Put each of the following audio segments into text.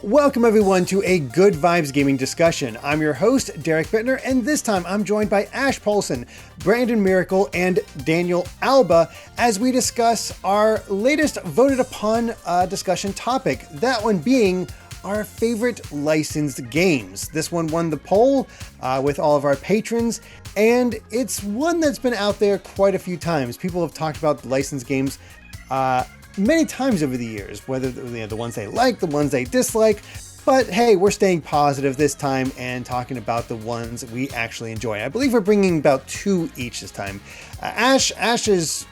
Welcome everyone to a Good Vibes Gaming Discussion. I'm your host, Derek Bittner, and this time I'm joined by Ash Paulson, Brandon Miracle, and Daniel Alba as we discuss our latest voted upon discussion topic, that one being our favorite licensed games. This one won the poll with all of our patrons, and it's one that's been out there quite a few times. People have talked about the licensed games many times over the years, whether the ones they like, the ones they dislike. But hey, we're staying positive this time and talking about the ones we actually enjoy. I believe we're bringing about 2 each this time. Ash is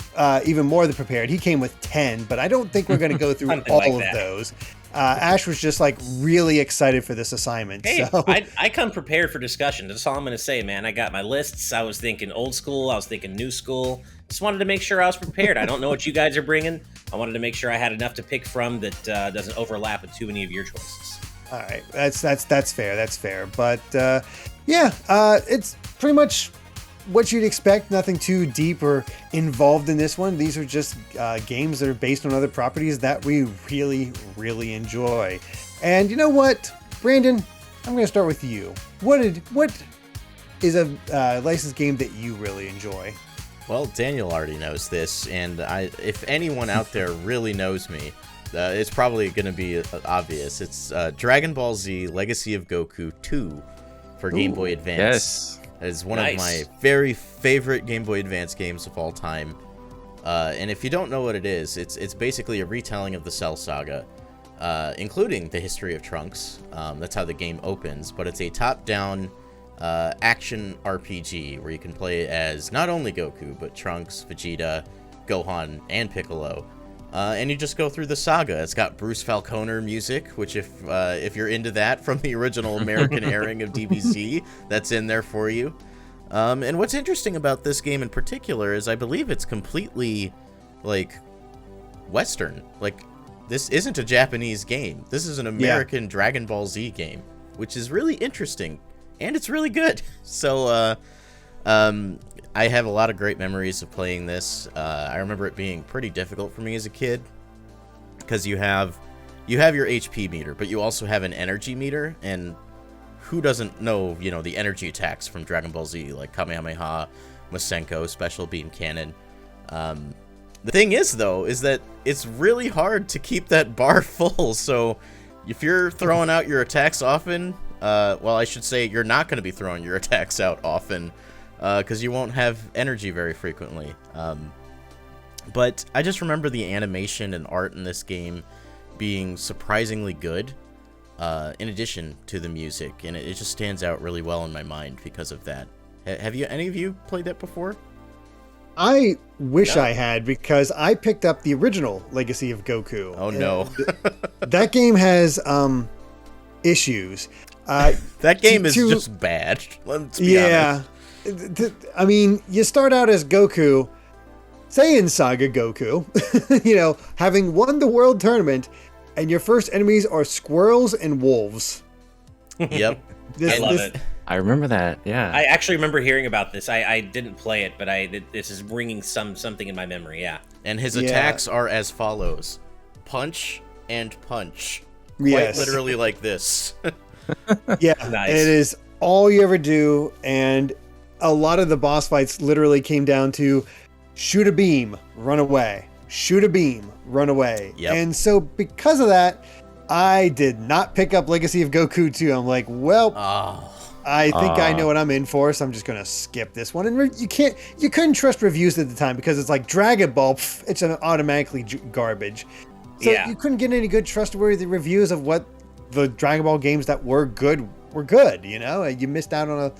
even more than prepared. He came with 10, but I don't think we're going to go through all like of those. Ash was just like really excited for this assignment. Hey, so. I come prepared for discussion. That's all I'm going to say, man. I got my lists. I was thinking old school. I was thinking new school. Just wanted to make sure I was prepared. I don't know what you guys are bringing. I wanted to make sure I had enough to pick from that doesn't overlap with too many of your choices. All right, that's fair. That's fair. But it's pretty much what you'd expect. Nothing too deep or involved in this one. These are just games that are based on other properties that we really, really enjoy. And you know what, Brandon? I'm going to start with you. What is a licensed game that you really enjoy? Well, Daniel already knows this, and if anyone out there really knows me, it's probably going to be obvious. It's Dragon Ball Z Legacy of Goku 2 for Game Boy Advance. Yes. It's one of my very favorite Game Boy Advance games of all time. And if you don't know what it is, it's basically a retelling of the Cell Saga, including the history of Trunks. That's how the game opens, but it's a top-down action RPG where you can play as not only Goku, but Trunks, Vegeta, Gohan, and Piccolo. And you just go through the saga. It's got Bruce Falconer music, which if you're into that from the original American airing of DBZ, that's in there for you. And what's interesting about this game in particular is I believe it's completely, like, Western. Like, this isn't a Japanese game. This is an American Dragon Ball Z game, which is really interesting. And it's really good. So, I have a lot of great memories of playing this. I remember it being pretty difficult for me as a kid because you have your HP meter, but you also have an energy meter. And who doesn't know, the energy attacks from Dragon Ball Z, like Kamehameha, Masenko, Special Beam Cannon. The thing is, though, is that it's really hard to keep that bar full. So if you're throwing out your attacks often, well, I should say you're not going to be throwing your attacks out often because you won't have energy very frequently. But I just remember the animation and art in this game being surprisingly good in addition to the music, and it just stands out really well in my mind because of that. Have any of you played that before? I wish I had, because I picked up the original Legacy of Goku. Oh, no. That game has issues. That game is just bad. Let's be honest. I mean, you start out as Goku, Saiyan Saga Goku, having won the world tournament, and your first enemies are squirrels and wolves. Yep. I love it. I remember that, yeah. I actually remember hearing about this. I didn't play it, but this is ringing something in my memory, yeah. And his attacks are as follows. Punch and punch. Yes. Quite literally like this. Yeah, nice. It is all you ever do, and a lot of the boss fights literally came down to shoot a beam, run away. Shoot a beam, run away. Yep. And so because of that, I did not pick up Legacy of Goku 2. I'm like, well, I think I know what I'm in for, so I'm just going to skip this one. And you couldn't trust reviews at the time because it's like Dragon Ball, it's automatically garbage. So you couldn't get any good trustworthy reviews of what the Dragon Ball games that were good. You missed out on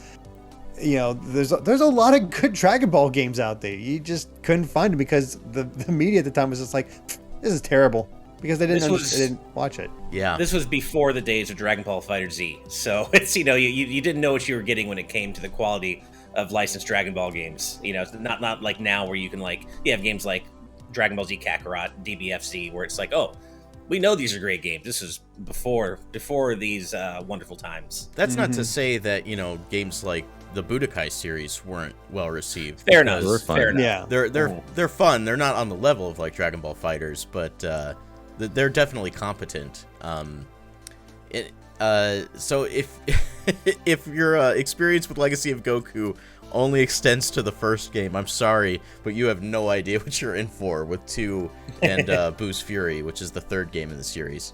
there's a lot of good Dragon Ball games out there. You just couldn't find them because the media at the time was just like, this is terrible, because they didn't watch it. Yeah. This was before the days of Dragon Ball FighterZ. So it's, you didn't know what you were getting when it came to the quality of licensed Dragon Ball games. It's not like now where you can you have games like Dragon Ball Z Kakarot, DBFZ, where it's like, oh, we know these are great games. This is before these wonderful times. That's not to say that, games like the Budokai series weren't well received. Fair enough. Fair enough. Yeah. They're fun. They're not on the level of like Dragon Ball Fighters, but they're definitely competent. So if if your experience with Legacy of Goku only extends to the first game, I'm sorry, but you have no idea what you're in for with 2 and Boo's Fury, which is the 3rd game in the series.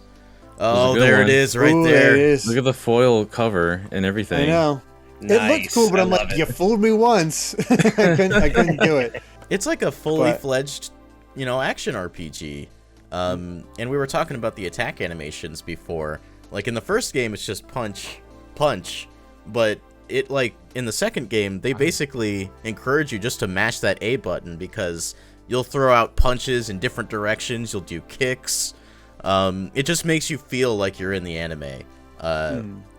Oh, there it is, right there. It is. Look at the foil cover and everything. I know. Nice. It looked cool, but I'm like, you fooled me once. I couldn't do it. It's like a fully fledged, action RPG. And we were talking about the attack animations before. Like in the first game, it's just punch, punch. But in the second game, they basically encourage you just to mash that A button because you'll throw out punches in different directions. You'll do kicks. It just makes you feel like you're in the anime,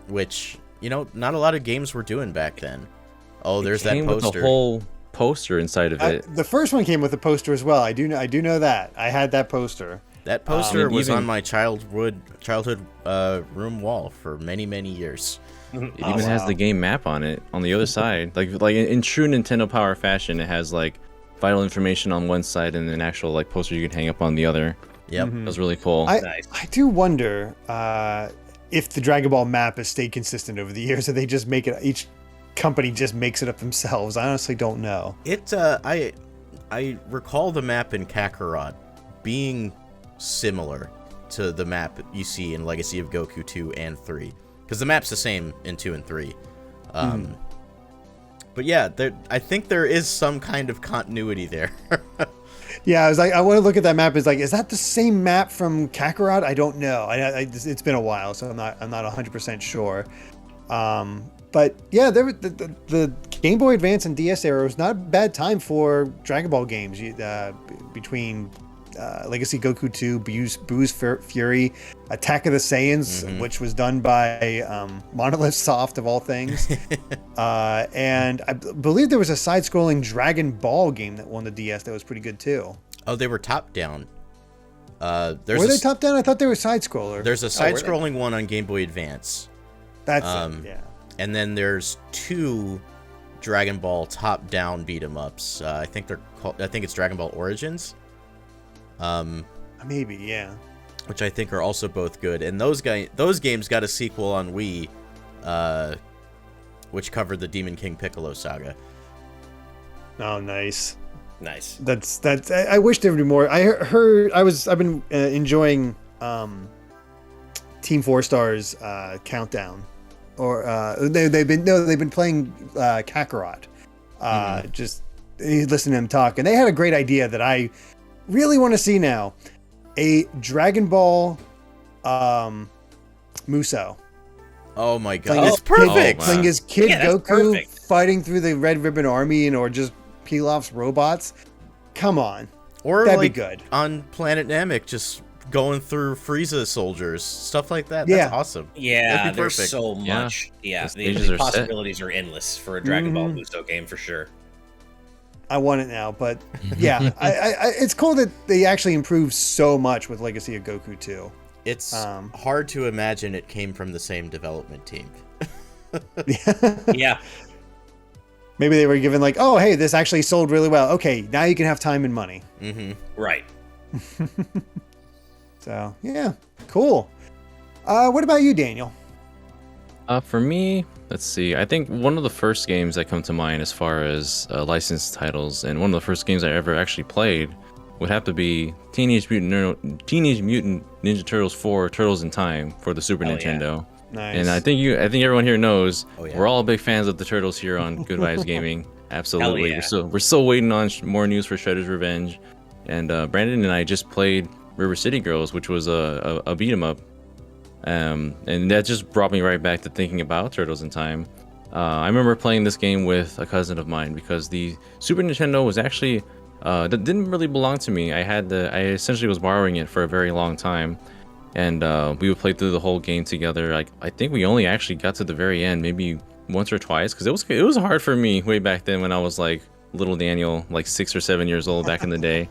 which, not a lot of games were doing back then. Oh, there's that poster. With the whole poster inside of it. The first one came with a poster as well. I do know that. I had that poster. That poster was on my childhood room wall for many, many years. It even has the game map on it on the other side. Like in true Nintendo Power fashion, it has like vital information on one side and an actual like poster you can hang up on the other. Yep. That was really cool. I do wonder if the Dragon Ball map has stayed consistent over the years, or they just make it, each company just makes it up themselves. I honestly don't know. I recall the map in Kakarot being similar to the map you see in Legacy of Goku 2 and 3. Because the map's the same in 2 and 3. But yeah, I think there is some kind of continuity there. Yeah, I was like, I want to look at that map. It's like, is that the same map from Kakarot? I don't know. It's been a while, so I'm not 100% sure. But yeah, the Game Boy Advance and DS era was not a bad time for Dragon Ball games. Between Legacy Goku 2, Boo's Fury, Attack of the Saiyans, which was done by Monolith Soft of all things, and I believe there was a side-scrolling Dragon Ball game that won the DS that was pretty good too. Oh, they were top-down. Were they top-down? I thought they were side-scroller. There's a side-scrolling one on Game Boy Advance. That's yeah. And then there's 2 Dragon Ball top-down beat-em-ups. I think it's Dragon Ball Origins. Maybe, yeah. Which I think are also both good. And those games got a sequel on Wii, which covered the Demon King Piccolo saga. Oh, nice. Nice. That's. I wish there would be more. I've been enjoying Team 4 Star's Countdown, or they've been playing Kakarot. Just listen to them talk, and they had a great idea that I really want to see now. A Dragon Ball Musou. Oh my god, it's perfect! Playing his kid Goku fighting through the Red Ribbon Army or just Pilaf's robots. Come on. Or that'd be good. On Planet Namek, just going through Frieza soldiers, stuff like that. That's awesome. Yeah, there's so much. Yeah, the possibilities are endless for a Dragon Ball Musou game for sure. I want it now, but yeah, it's cool that they actually improved so much with Legacy of Goku 2. It's hard to imagine it came from the same development team. Yeah. Maybe they were given like, oh, hey, this actually sold really well. Okay, now you can have time and money. Right. So, yeah, cool. What about you, Daniel? For me, let's see. I think one of the first games that come to mind as far as licensed titles, and one of the first games I ever actually played, would have to be Teenage Mutant Ninja Turtles 4: Turtles in Time for the Super Nintendo. Yeah. Nice. And I think everyone here knows we're all big fans of the Turtles here on Good Vibes Gaming. Absolutely. Yeah. We're still waiting on more news for Shredder's Revenge. And Brandon and I just played River City Girls, which was a beat 'em up. And that just brought me right back to thinking about Turtles in Time. I remember playing this game with a cousin of mine because the Super Nintendo was actually that didn't really belong to me. I essentially was borrowing it for a very long time, and we would play through the whole game together. I think we only actually got to the very end maybe once or twice because it was hard for me way back then when I was like little Daniel, like 6 or 7 years old back in the day.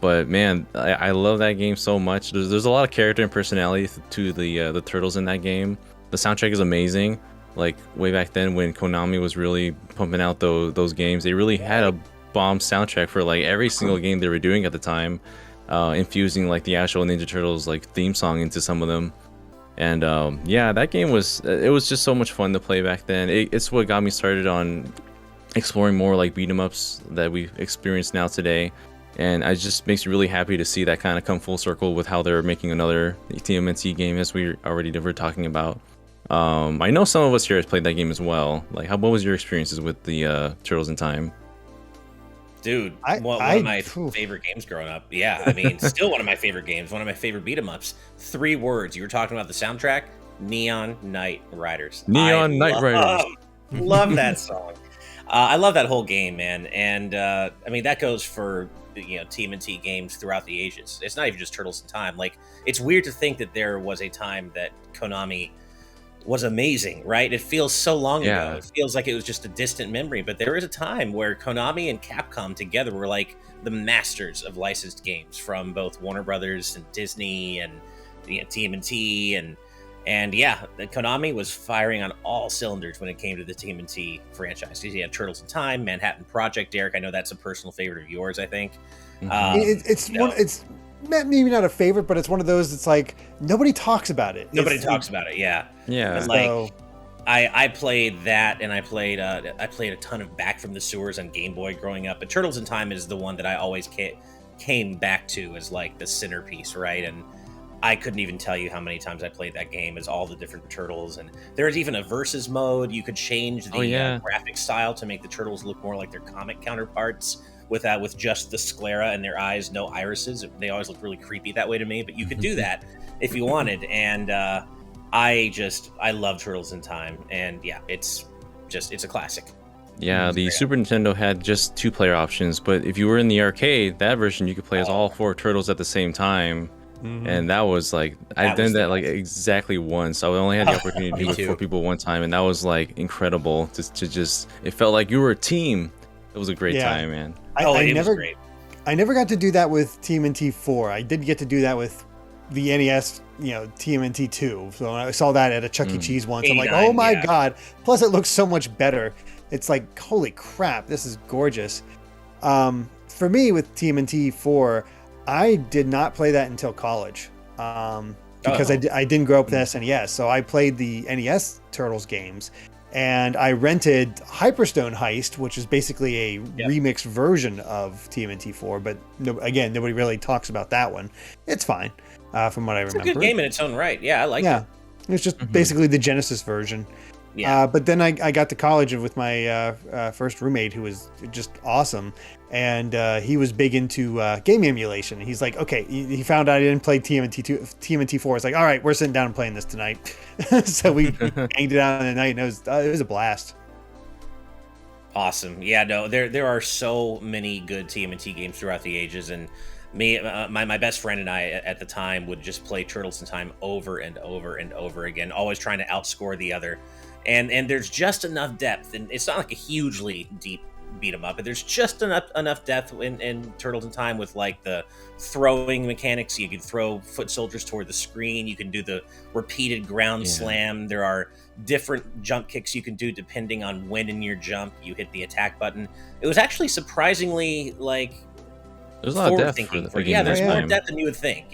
But man, I love that game so much. There's a lot of character and personality to the turtles in that game. The soundtrack is amazing. Like way back then when Konami was really pumping out those games, they really had a bomb soundtrack for like every single game they were doing at the time, infusing like the actual Ninja Turtles like theme song into some of them. And yeah, that game was just so much fun to play back then. It's what got me started on exploring more like beat 'em ups that we experience now today. And it just makes me really happy to see that kind of come full circle with how they're making another TMNT game, as we already were talking about. I know some of us here has played that game as well. Like, what was your experiences with the Turtles in Time? Dude, one of my favorite games growing up. Yeah, I mean, still one of my favorite games. One of my favorite beat 'em ups. 3 words. You were talking about the soundtrack. Neon Knight Riders. Neon Knight Riders. Love that song. I love that whole game, man. And I mean, that goes for TMNT games throughout the ages. It's not even just Turtles in Time. Like, it's weird to think that there was a time that Konami was amazing, right? It feels so long ago. It feels like it was just a distant memory, but there was a time where Konami and Capcom together were like the masters of licensed games from both Warner Brothers and Disney and TMNT and yeah, Konami was firing on all cylinders when it came to the TMNT franchise. You had Turtles in Time, Manhattan Project. Derek, I know that's a personal favorite of yours, I think. It's maybe not a favorite, but it's one of those. It's like nobody talks about it. Nobody talks about it. Yeah. Yeah. Like, I played that, and I played a ton of Back from the Sewers on Game Boy growing up. But Turtles in Time is the one that I always came back to as like the centerpiece, right? And I couldn't even tell you how many times I played that game as all the different turtles. And there's even a versus mode. You could change the graphic style to make the turtles look more like their comic counterparts with just the sclera in their eyes, no irises. They always look really creepy that way to me, but you could do that if you wanted. And I love Turtles in Time. And yeah, it's a classic. Yeah, the Super Nintendo had just 2-player options, but if you were in the arcade, that version you could play as all 4 turtles at the same time. And that was like, I've done that like exactly once. I only had the opportunity to do it with 4 people one time, and that was like incredible to just, it felt like you were a team. It was a great time, man. It was great. I never got to do that with TMNT 4. I did get to do that with the NES, TMNT 2. So when I saw that at a Chuck E. Cheese once, I'm like, oh my God. Plus it looks so much better. It's like, holy crap, this is gorgeous. For me with TMNT 4, I did not play that until college because I didn't grow up with SNES. So I played the NES Turtles games, and I rented Hyperstone Heist, which is basically a remixed version of TMNT 4. But again, nobody really talks about that one. It's fine from what I remember. It's a good game in its own right. Yeah, I like it. It's just basically the Genesis version. Yeah. But then I got to college with my first roommate, who was just awesome. And he was big into game emulation. He's like, okay, he found out I didn't play TMNT 4. It's like, all right, we're sitting down and playing this tonight. So we hanged it out in the night, and it was a blast. Awesome. Yeah, no, there are so many good TMNT games throughout the ages, and me, my best friend and I at the time would just play Turtles in Time over and over and over again, always trying to outscore the other. And there's just enough depth, and it's not like a hugely deep beat 'em up, but there's just enough depth in Turtles in Time with like the throwing mechanics. You can throw foot soldiers toward the screen. You can do the repeated ground slam. There are different jump kicks you can do depending on when in your jump you hit the attack button. It was actually surprisingly like there's a lot of depth there's more depth than you would think.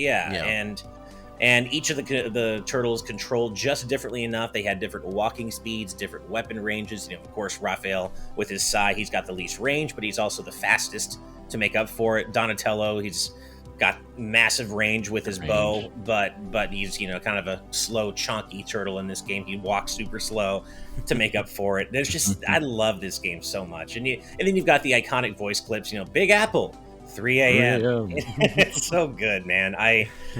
And each of the turtles controlled just differently enough. They had different walking speeds, different weapon ranges. Of course, Raphael with his sai, he's got the least range, but he's also the fastest to make up for it. Donatello, he's got massive range with his bow, but he's kind of a slow, chonky turtle in this game. He walks super slow to make up for it. There's just I love this game so much. And then you've got the iconic voice clips. Big Apple. 3 a.m. It's so good, man.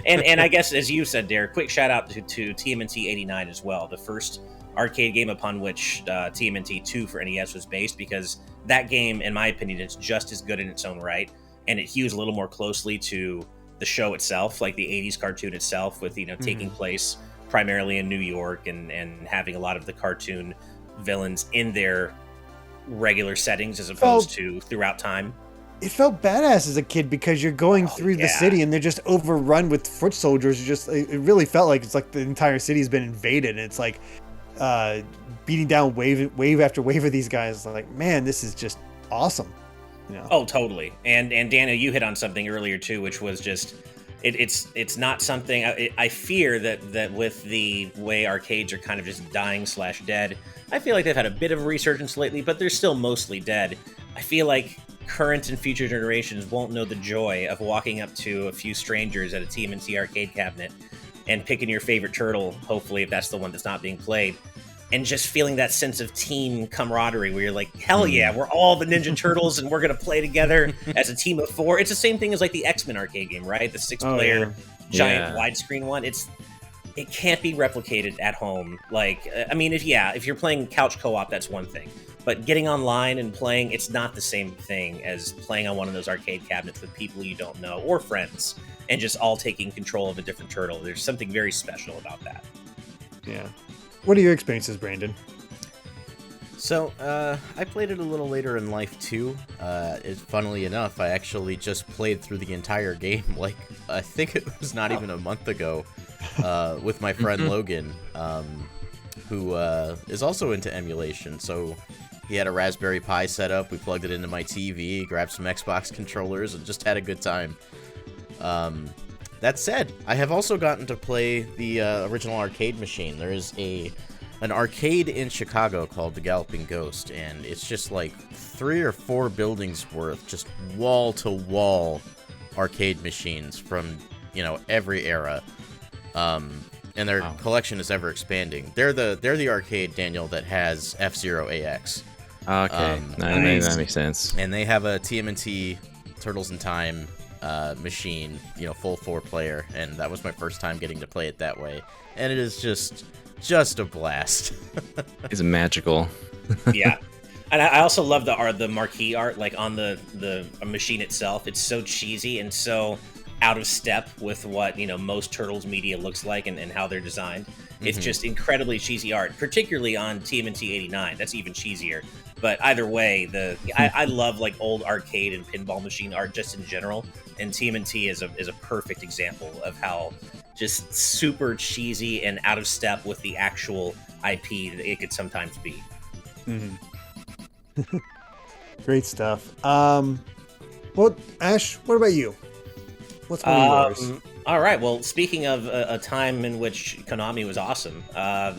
And I guess, as you said, Derek, quick shout out to TMNT 89 as well, the first arcade game upon which TMNT 2 for NES was based, because that game, in my opinion, is just as good in its own right, and it hews a little more closely to the show itself, like the 80s cartoon itself, with taking place primarily in New York and having a lot of the cartoon villains in their regular settings as opposed to throughout time. It felt badass as a kid because you're going through the city and they're just overrun with foot soldiers. It really felt like it's like the entire city's been invaded, and it's like beating down wave after wave of these guys. Like, man, this is just awesome. Oh, totally. And Dana, you hit on something earlier too, which was just it's not something. I fear that with the way arcades are kind of just dying / dead, I feel like they've had a bit of a resurgence lately, but they're still mostly dead. I feel like current and future generations won't know the joy of walking up to a few strangers at a TMNT arcade cabinet and picking your favorite turtle, hopefully if that's the one that's not being played, and just feeling that sense of team camaraderie where you're like, hell yeah, we're all the Ninja Turtles and we're going to play together as a team of 4. It's the same thing as like the X-Men arcade game, right? The 6-player giant widescreen one. It can't be replicated at home. Like, I mean, if you're playing couch co-op, that's one thing. But getting online and playing, it's not the same thing as playing on one of those arcade cabinets with people you don't know or friends and just all taking control of a different turtle. There's something very special about that. Yeah. What are your experiences, Brandon? So, I played it a little later in life, too. Funnily enough, I actually just played through the entire game, like, I think it was not even a month ago, with my friend Logan, who is also into emulation. So, he had a Raspberry Pi set up, we plugged it into my TV, grabbed some Xbox controllers, and just had a good time. That said, I have also gotten to play the original arcade machine. There is an arcade in Chicago called the Galloping Ghost, and it's just like 3 or 4 buildings worth, just wall-to-wall arcade machines from, every era. And their collection is ever expanding. They're the arcade, Daniel, that has F-Zero AX. Okay, that makes sense. And they have a TMNT Turtles in Time machine, full 4-player, and that was my first time getting to play it that way, and it is just a blast. It's magical. Yeah, and I also love the marquee art, like on the machine itself. It's so cheesy and so out of step with what most Turtles media looks like and how they're designed. It's just incredibly cheesy art, particularly on TMNT 89. That's even cheesier. But either way, I love like old arcade and pinball machine art just in general, and TMNT is a perfect example of how just super cheesy and out of step with the actual IP that it could sometimes be. Mm-hmm. Great stuff. Well, Ash, what about you? What's one of yours? All right. Well, speaking of a time in which Konami was awesome,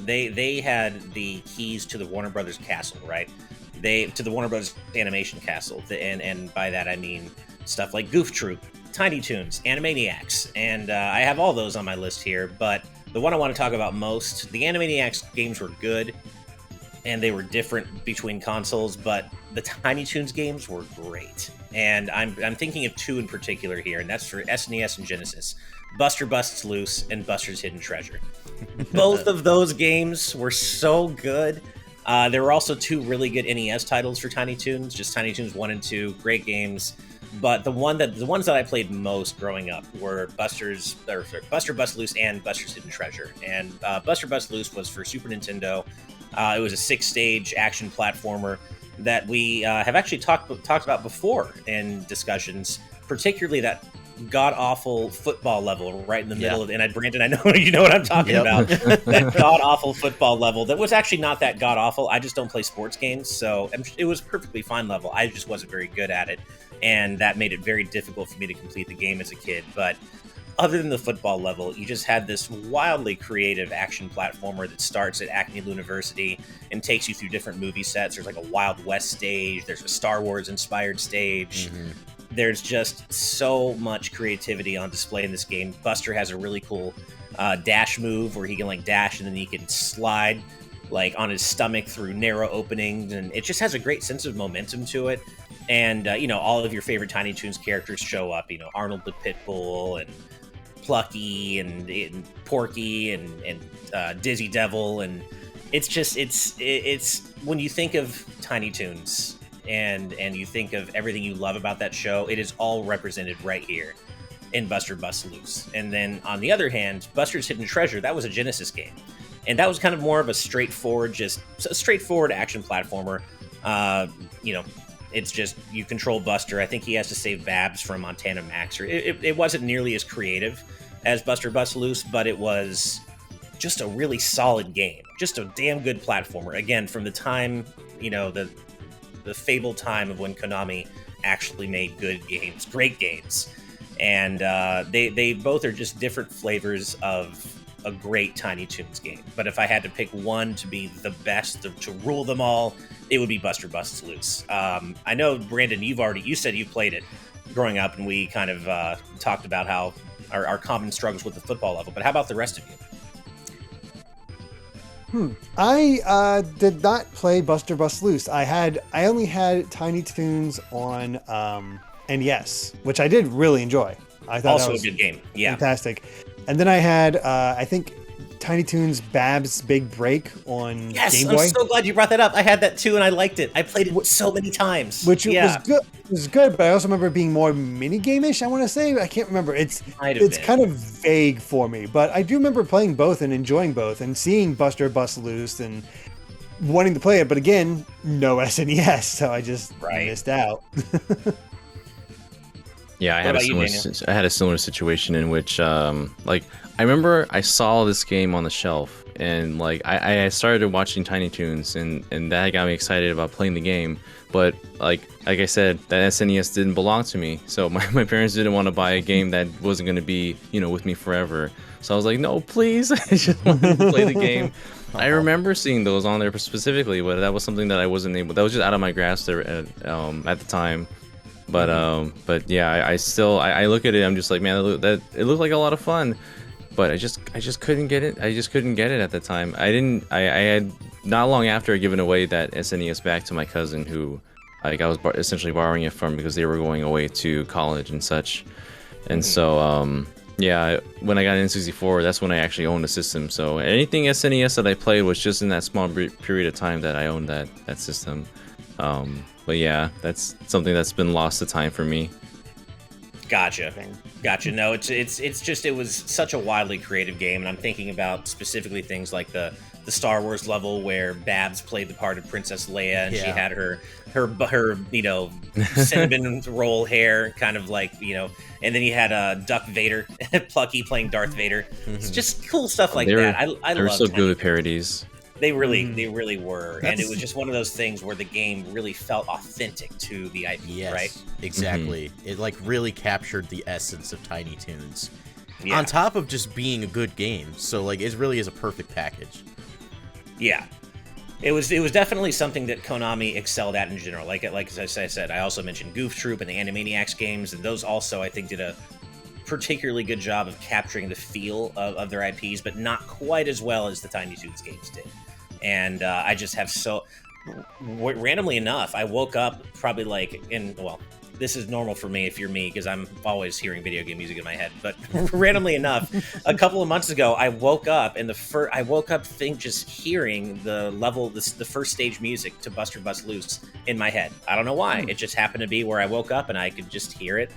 they had the keys to the Warner Brothers castle, right? To the Warner Brothers animation castle, and by that I mean stuff like Goof Troop, Tiny Toons, Animaniacs, and I have all those on my list here. But the one I want to talk about most, the Animaniacs games were good, and they were different between consoles, but the Tiny Toons games were great. And I'm thinking of 2 in particular here, and that's for SNES and Genesis: Buster Busts Loose and Buster's Hidden Treasure. Both of those games were so good. There were also 2 really good NES titles for Tiny Toons, just Tiny Toons 1 and 2, great games. But the ones that I played most growing up were Buster Bust Loose and Buster's Hidden Treasure. And Buster Bust Loose was for Super Nintendo. It was a 6-stage action platformer that we have actually talked about before in discussions, particularly that god-awful football level right in the middle of, and Brandon, I know you know what I'm talking about. That god-awful football level that was actually not that god-awful. I just don't play sports games, so it was perfectly fine level. I just wasn't very good at it, and that made it very difficult for me to complete the game as a kid. But other than the football level, you just had this wildly creative action platformer that starts at Acme University and takes you through different movie sets. There's like a Wild West stage. There's a Star Wars inspired stage. There's just so much creativity on display in this game. Buster has a really cool dash move where he can like dash and then he can slide like on his stomach through narrow openings, and it just has a great sense of momentum to it. And all of your favorite Tiny Toons characters show up. Arnold the Pitbull and Plucky and Porky and Dizzy Devil, and it's when you think of Tiny Toons and you think of everything you love about that show, it is all represented right here in Buster Busts Loose. And then on the other hand, Buster's Hidden Treasure, that was a Genesis game, and that was kind of more of a straightforward action platformer. It's just you control Buster. I think he has to save Babs from Montana Max. Or it wasn't nearly as creative as Buster Busts Loose, but it was just a really solid game. Just a damn good platformer. Again, from the time, the fabled time of when Konami actually made good games, great games. and they both are just different flavors of a great Tiny Toons game. But if I had to pick one to be the best to rule them all, it would be Buster Busts Loose. I know, Brandon, you said you played it growing up, and we kind of talked about how our common struggles with the football level. But how about the rest of you? I did not play Buster Busts Loose. I only had Tiny Toons on NES, which I did really enjoy. I thought Also that was a good game. Yeah. fantastic. And then I had I think Tiny Toons Bab's Big Break on Game Boy. I'm so glad you brought that up. I had that too, and I liked it. I played it so many times. Which was good. It was good, but I also remember it being more mini-game-ish, I want to say. I can't remember. It's kind of vague for me, but I do remember playing both and enjoying both and seeing Buster Bust Loose and wanting to play it, but again, no SNES, so I just missed out. Yeah, I had a similar situation in which, like, I remember I saw this game on the shelf, and like I started watching Tiny Toons, and that got me excited about playing the game. But like I said, that SNES didn't belong to me, so my parents didn't want to buy a game that wasn't going to be, with me forever. So I was like, no, please, I just wanted to play the game. I remember seeing those on there specifically, but that was something that I wasn't able. That was just out of my grasp at the time. But yeah, I look at it. I'm just like, man, it looked like a lot of fun, but I just couldn't get it. I just couldn't get it at the time. I had not long after given away that SNES back to my cousin, who I was essentially borrowing it from because they were going away to college and such. And so yeah, when I got an N64, that's when I actually owned the system. So anything SNES that I played was just in that small period of time that I owned that system. But yeah, that's something that's been lost to time for me. Gotcha. No, it's just, it was such a wildly creative game, and I'm thinking about specifically things like the Star Wars level where Babs played the part of Princess Leia, and she had her cinnamon roll hair, kind of like, and then you had Duck Vader, Plucky playing Darth Vader. It's just cool stuff like that. I they were love so good with parodies. They really were. And it was just one of those things where the game really felt authentic to the IP, right? Exactly. It like really captured the essence of Tiny Toons. Yeah. On top of just being a good game. So like it really is a perfect package. Yeah. It was definitely something that Konami excelled at in general. Like as I said, I also mentioned Goof Troop and the Animaniacs games, and those also I think did a particularly good job of capturing the feel of their IPs, but not quite as well as the Tiny Toons games did. And I just have randomly enough, I woke up probably this is normal for me if you're me, because I'm always hearing video game music in my head. But randomly enough, a couple of months ago, I woke up and just hearing the first stage music to Buster Bust Loose in my head. I don't know why. It just happened to be where I woke up and I could just hear it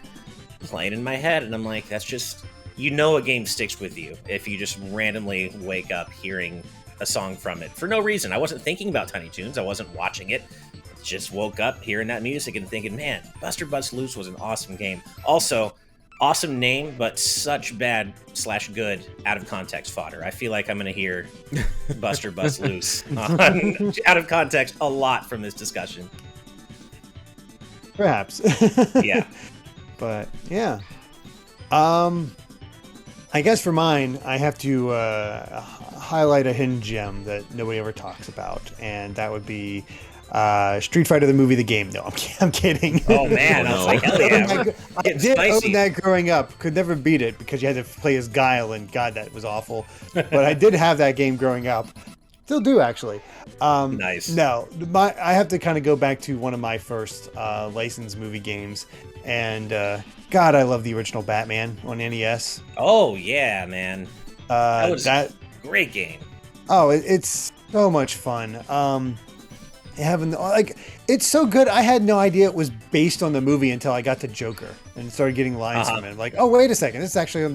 playing in my head, and I'm like, that's just, a game sticks with you if you just randomly wake up hearing a song from it for no reason. I wasn't thinking about Tiny Toons. I wasn't watching it. Just woke up hearing that music and thinking, man, Buster Bust Loose was an awesome game. Also, awesome name, but such bad / good out of context fodder. I feel like I'm going to hear Buster Bust Loose out of context a lot from this discussion. Perhaps. Yeah. But yeah. I guess for mine, I have to highlight a hidden gem that nobody ever talks about, and that would be Street Fighter the movie, the game. No, I'm kidding. Oh man, I was like, hell yeah. I did own that growing up. Could never beat it because you had to play as Guile, and God, that was awful. But I did have that game growing up. Still do, actually. Nice. No, I have to kind of go back to one of my first licensed movie games, and God, I love the original Batman on NES. Oh yeah, man. That was a great game. Oh, it's so much fun. It's so good. I had no idea it was based on the movie until I got to Joker and started getting lines from it. Like, oh, wait a second, this is actually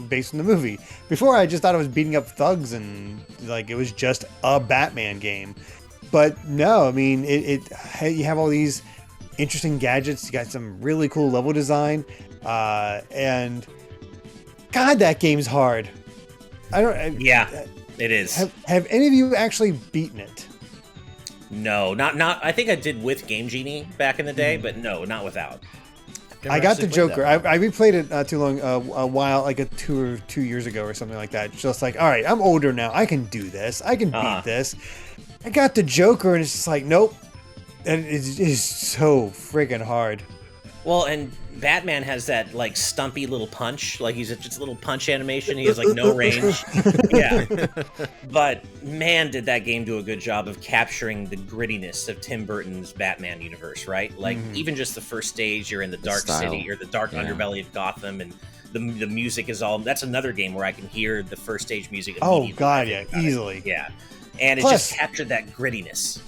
based on the movie. Before, I just thought it was beating up thugs and like it was just a Batman game. But no, I mean, you have all these interesting gadgets. You got some really cool level design, and God, that game's hard. Yeah, it is. Have any of you actually beaten it? No, not. I think I did with Game Genie back in the day, but no, not without. I got the actually played Joker. that I replayed it not too long, a while, like 2 years ago or something like that. Just like, all right, I'm older now. I can do this. I can beat this. I got the Joker, and it's just like, nope. And it is so freaking hard. Well, and Batman has that like stumpy little punch, like he's just a little punch animation. He has like no range. Yeah. But man, did that game do a good job of capturing the grittiness of Tim Burton's Batman universe, right? Like even just the first stage, you're in the dark city or the dark underbelly of Gotham, and the music is all. That's another game where I can hear the first stage music. Oh God, yeah, easily. Yeah, and it just captured that grittiness.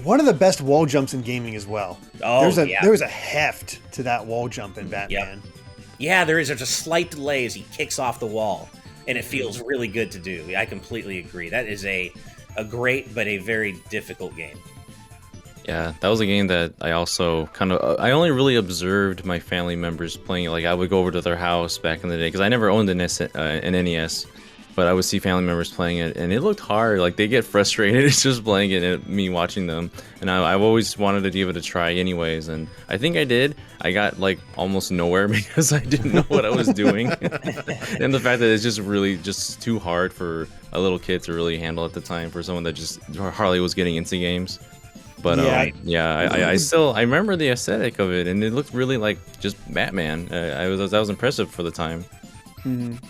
One of the best wall jumps in gaming as well. Oh, there was a heft to that wall jump in Batman. Yep. Yeah, there's a slight delay as he kicks off the wall, and it feels really good to do. I completely agree. That is a great but a very difficult game. Yeah, that was a game that I also I only really observed my family members playing it. Like, I would go over to their house back in the day, because I never owned an NES. But I would see family members playing it, and it looked hard. Like, they get frustrated just playing it and me watching them. And I've always wanted to give it a try anyways, and I think I did. I got, like, almost nowhere because I didn't know what I was doing. And the fact that it's just really just too hard for a little kid to really handle at the time, for someone that just hardly was getting into games. But I remember the aesthetic of it, and it looked really like just Batman. That was impressive for the time.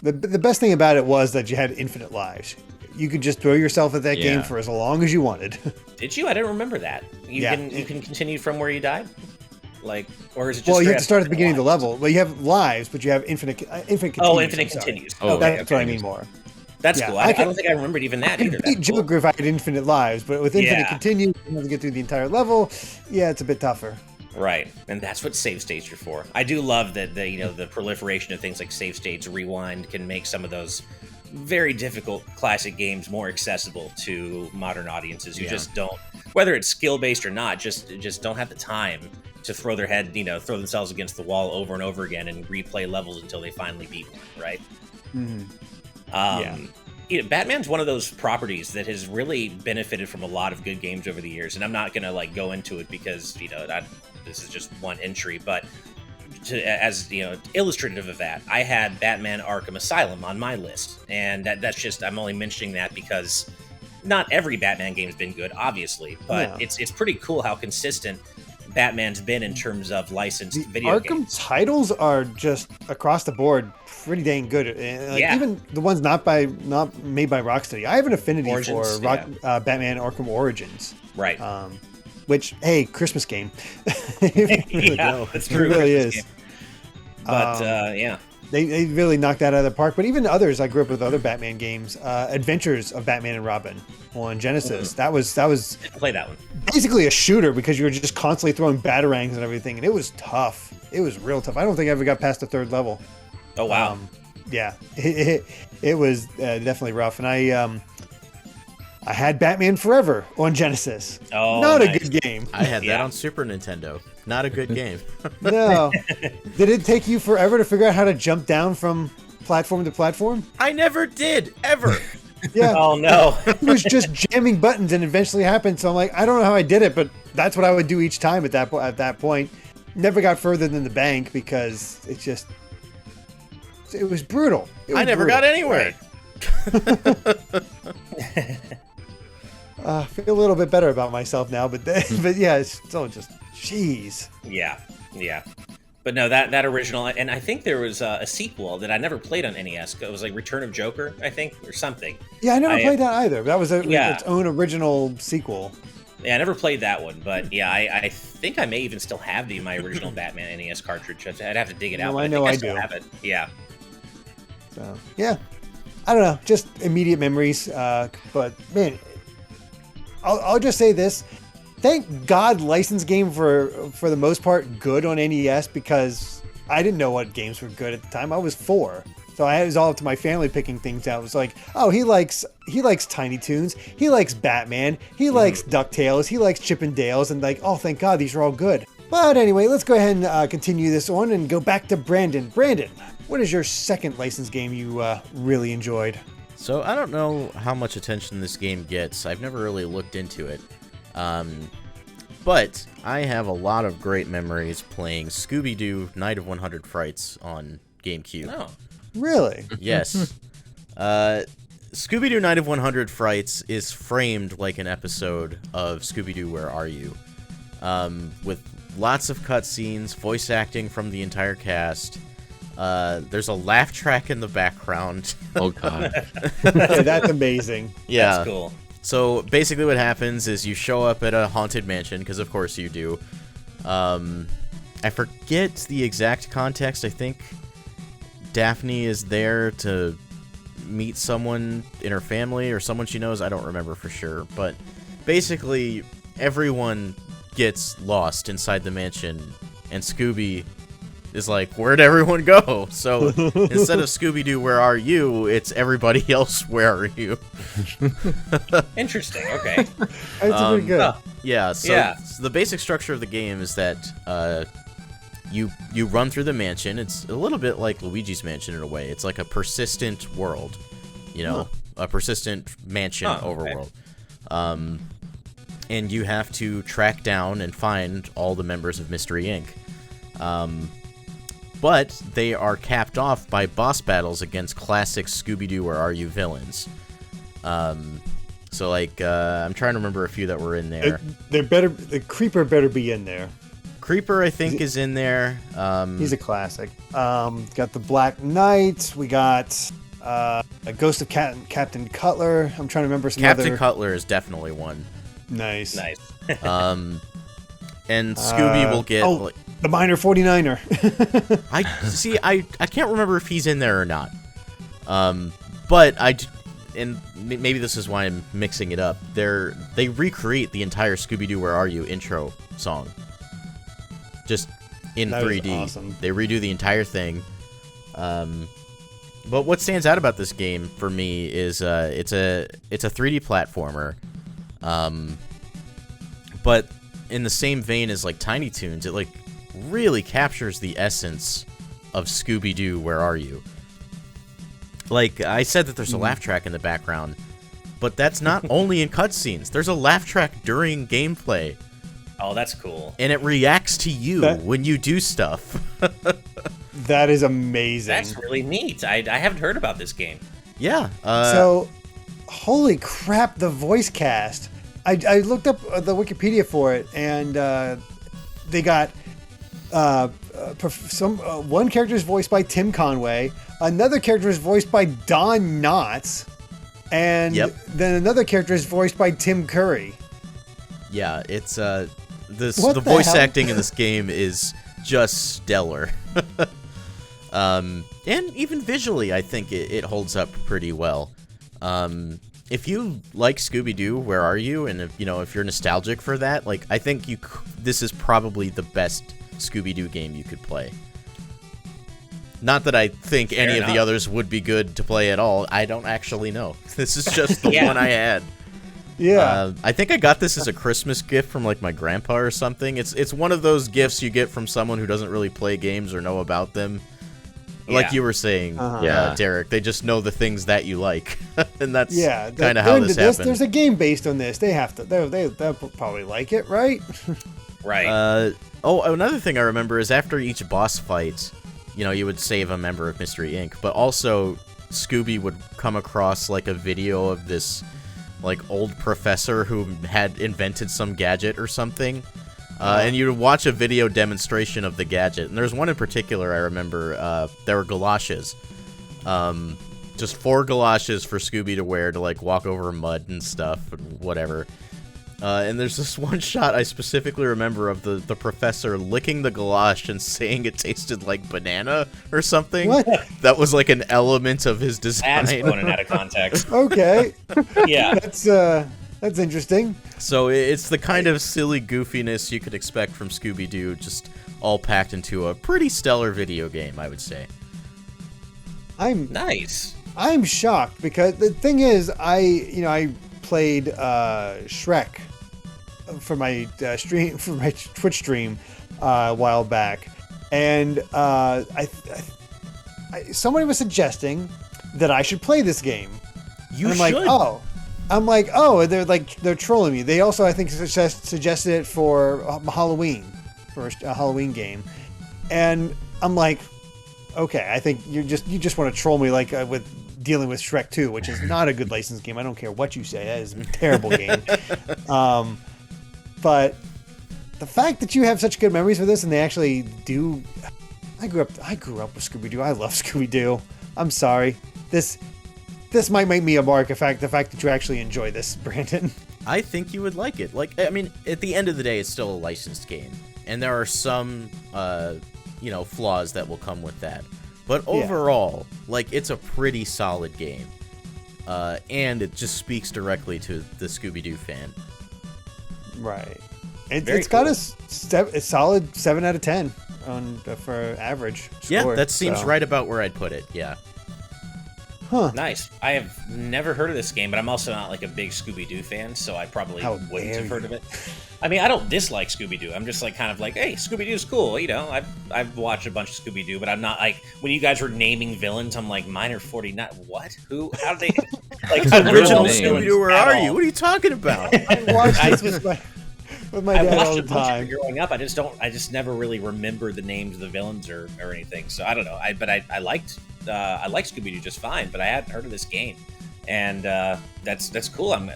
The best thing about it was that you had infinite lives. You could just throw yourself at that game for as long as you wanted. Did you? I didn't remember that. You can continue from where you died? Like, or is it just... Well, you have to start at the beginning of the level. Well, you have lives, but you have infinite continues. Oh, infinite continues. Oh, that's what I mean more. That's cool. I don't think I remembered even that either. I beat Joker if I had infinite lives, but with infinite continues, you have to get through the entire level. Yeah, it's a bit tougher. Right, and that's what save states are for. I do love that the proliferation of things like save states, rewind can make some of those very difficult classic games more accessible to modern audiences who just don't, whether it's skill based or not, just don't have the time to throw throw themselves against the wall over and over again and replay levels until they finally beat one. Right. Batman's one of those properties that has really benefited from a lot of good games over the years, and I'm not gonna like go into it because this is just one entry, but as illustrative of that, I had Batman Arkham Asylum on my list, and that's just, I'm only mentioning that because not every Batman game has been good, obviously, but it's pretty cool how consistent Batman's been in terms of licensed video games. Arkham titles are just across the board pretty dang good. Even the ones not made by Rocksteady. I have an affinity for Batman Arkham Origins. Right. Which, hey, Christmas game. That's true. It really is. Game. But they really knocked that out of the park. But even others, I grew up with other Batman games. Adventures of Batman and Robin on Genesis. That was play that one. Basically a shooter because you were just constantly throwing batarangs and everything, and it was tough. It was real tough. I don't think I ever got past the 3rd level. Oh wow. It was definitely rough, and I had Batman Forever on Genesis. Oh, not a good game. I had that on Super Nintendo. Not a good game. No. Did it take you forever to figure out how to jump down from platform to platform? I never did, ever. Yeah. Oh no. It was just jamming buttons, and eventually happened. So I'm like, I don't know how I did it, but that's what I would do each time at that point. Never got further than the bank because it was brutal. I never got anywhere. I feel a little bit better about myself now, but yeah, it's still just, jeez. Yeah. But no, that original, and I think there was a sequel that I never played on NES. It was like Return of Joker, I think, or something. Yeah, I never played that either. That was its own original sequel. Yeah, I never played that one, but yeah, I think I may even still have my original Batman NES cartridge. I'd have to dig it out. I know I do. Have it. Yeah. So yeah, I don't know, just immediate memories. But man, I'll just say this: thank God, licensed game for the most part good on NES, because I didn't know what games were good at the time. I was 4. So it was all up to my family picking things out. It was like, oh, he likes Tiny Toons, he likes Batman, he likes Ducktales, he likes Chip and Dales, and like, oh, thank God, these are all good. But anyway, let's go ahead and continue this on and go back to Brandon. Brandon, what is your second licensed game you really enjoyed? So I don't know how much attention this game gets. I've never really looked into it. But But I have a lot of great memories playing Scooby-Doo Night of 100 Frights on GameCube. Oh. Really? Yes. Scooby-Doo Night of 100 Frights is framed like an episode of Scooby-Doo Where Are You? With lots of cutscenes, voice acting from the entire cast. There's a laugh track in the background. Oh god. Yeah, that's amazing. Yeah. That's cool. So basically what happens is you show up at a haunted mansion, because of course you do. I forget the exact context. I think Daphne is there to meet someone in her family or someone she knows. I don't remember for sure. But basically everyone gets lost inside the mansion, and Scooby is like, where'd everyone go? So instead of Scooby-Doo, where are you? It's everybody else, where are you? Interesting. Okay. That's pretty good. Yeah, so the basic structure of the game is that you run through the mansion. It's a little bit like Luigi's Mansion in a way. It's like a persistent world, you know, a persistent mansion overworld. And you have to track down and find all the members of Mystery Inc. But they are capped off by boss battles against classic Scooby-Doo Where Are You villains. So like, I'm trying to remember a few that were in there. The Creeper better be in there. Creeper, I think, is in there. He's a classic. Got the Black Knight. We got a Ghost of Captain Cutler. I'm trying to remember some Captain other... Cutler is definitely one. Nice. And Scooby will get... like, the Minor 49er. I can't remember if he's in there or not. But and maybe this is why I'm mixing it up. They recreate the entire Scooby-Doo Where Are You intro song. Just in That is 3D. awesome. They redo the entire thing. But what stands out about this game for me is it's a 3D platformer. But in the same vein as like Tiny Toons, it like really captures the essence of Scooby-Doo Where Are You? Like, I said that there's a laugh track in the background, but that's not only in cutscenes. There's a laugh track during gameplay. Oh, that's cool. And it reacts to you when you do stuff. That is amazing. That's really neat. I haven't heard about this game. Yeah. So, holy crap, the voice cast. I looked up the Wikipedia for it, and they got one character is voiced by Tim Conway, another character is voiced by Don Knotts, and then another character is voiced by Tim Curry. Yeah, it's the voice acting in this game is just stellar. And even visually, I think it holds up pretty well. If you like Scooby-Doo, Where Are You? And if you're nostalgic for that, like, I think this is probably the best Scooby-Doo game you could play. Not that I think any of the others would be good to play at all. I don't actually know. This is just the one I had. Yeah. I think I got this as a Christmas gift from like my grandpa or something. It's one of those gifts you get from someone who doesn't really play games or know about them. Like you were saying, Derek, they just know the things that you like, and that's kind of how this happened. There's a game based on this. They have to. They'll probably like it, right? Right. Another thing I remember is after each boss fight, you would save a member of Mystery Inc. But also, Scooby would come across like a video of this like old professor who had invented some gadget or something. And you'd watch a video demonstration of the gadget. And there's one in particular I remember. There were galoshes. Just 4 galoshes for Scooby to wear to, like, walk over mud and stuff and whatever. And there's this one shot I specifically remember of the professor licking the galosh and saying it tasted like banana or something. What? That was, like, an element of his design. That's blown it out of context. Okay. Yeah. That's interesting. So it's the kind of silly goofiness you could expect from Scooby-Doo, just all packed into a pretty stellar video game, I would say. Nice. I'm shocked because the thing is, I played Shrek for my Twitch stream a while back, and somebody was suggesting that I should play this game. You and I'm should. like, I'm like, oh, they're trolling me. They also, I think, suggested it for Halloween, for a Halloween game, and I'm like, okay, I think you just want to troll me like with dealing with Shrek 2, which is not a good licensed game. I don't care what you say, that is a terrible game. But the fact that you have such good memories with this, and they actually do. I grew up with Scooby-Doo. I love Scooby-Doo. I'm sorry. This might make me a mark. The fact that you actually enjoy this, Brandon. I think you would like it. Like, I mean, at the end of the day, it's still a licensed game, and there are some, flaws that will come with that. But overall, like, it's a pretty solid game, and it just speaks directly to the Scooby-Doo fan. Right. It's got a solid 7 out of 10 for average score. Yeah, that seems right about where I'd put it. Yeah. Huh. Nice. I have never heard of this game, but I'm also not like a big Scooby-Doo fan, so I probably wouldn't have heard of it. I mean, I don't dislike Scooby-Doo. I'm just like kind of like, hey, Scooby-Doo's cool. You know, I've watched a bunch of Scooby-Doo, but I'm not like when you guys were naming villains. I'm like, mine are 49. What? Who? How did they? Like original Scooby-Doo? Where are you? What are you talking about? I watched this with my dad all the time. Growing up, I just never really remembered the names of the villains or anything. So I don't know. I liked Scooby-Doo just fine, but I hadn't heard of this game, and that's cool. In